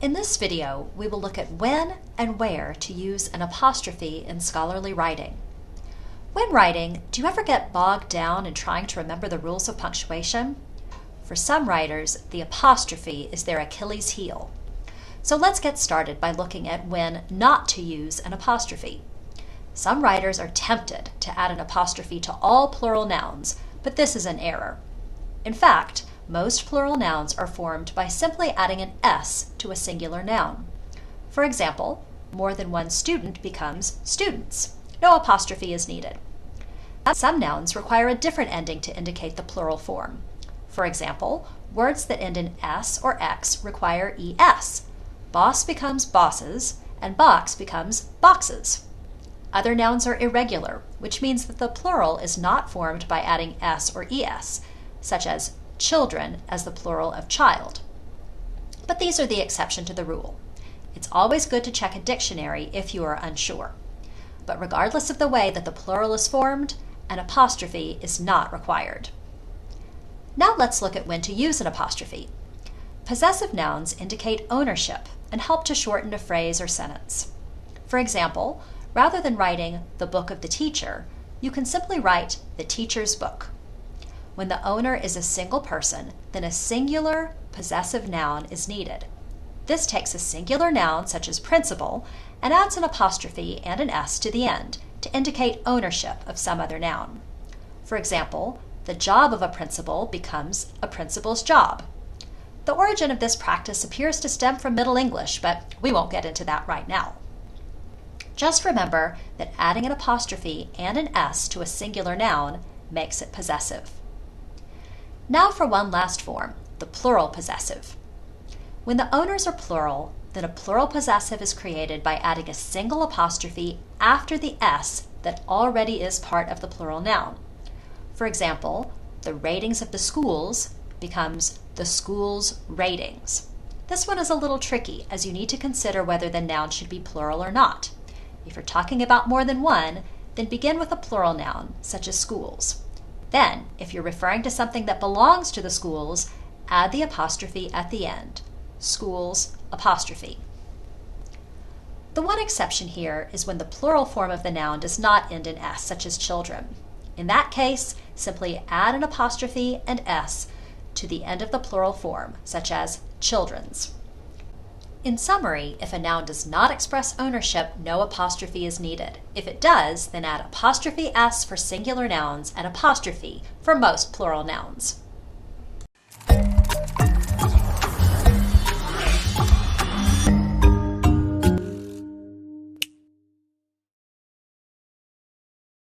In this video, we will look at when and where to use an apostrophe in scholarly writing. When writing, do you ever get bogged down in trying to remember the rules of punctuation? For some writers, the apostrophe is their Achilles heel. So let's get started by looking at when not to use an apostrophe. Some writers are tempted to add an apostrophe to all plural nouns, but this is an error. In fact, most plural nouns are formed by simply adding an S to a singular noun. For example, more than one student becomes students. No apostrophe is needed. Some nouns require a different ending to indicate the plural form. For example, words that end in S or X require ES. Boss becomes bosses, and box becomes boxes. Other nouns are irregular, which means that the plural is not formed by adding S or ES, such as children as the plural of child. But these are the exception to the rule. It's always good to check a dictionary if you are unsure. But regardless of the way that the plural is formed, an apostrophe is not required. Now let's look at when to use an apostrophe. Possessive nouns indicate ownership and help to shorten a phrase or sentence. For example, rather than writing the book of the teacher, you can simply write the teacher's book. When the owner is a single person, then a singular possessive noun is needed. This takes a singular noun such as principal and adds an apostrophe and an S to the end to indicate ownership of some other noun. For example, the job of a principal becomes a principal's job. The origin of this practice appears to stem from Middle English, but we won't get into that right now. Just remember that adding an apostrophe and an S to a singular noun makes it possessive. Now for one last form, the plural possessive. When the owners are plural, then a plural possessive is created by adding a single apostrophe after the S that already is part of the plural noun. For example, the ratings of the schools becomes the school's ratings. This one is a little tricky, as you need to consider whether the noun should be plural or not. If you're talking about more than one, then begin with a plural noun, such as schools. Then, if you're referring to something that belongs to the schools, add the apostrophe at the end. Schools apostrophe. The one exception here is when the plural form of the noun does not end in S, such as children. In that case, simply add an apostrophe and S to the end of the plural form, such as children's. In summary, if a noun does not express ownership, no apostrophe is needed. If it does, then add apostrophe S for singular nouns and apostrophe for most plural nouns.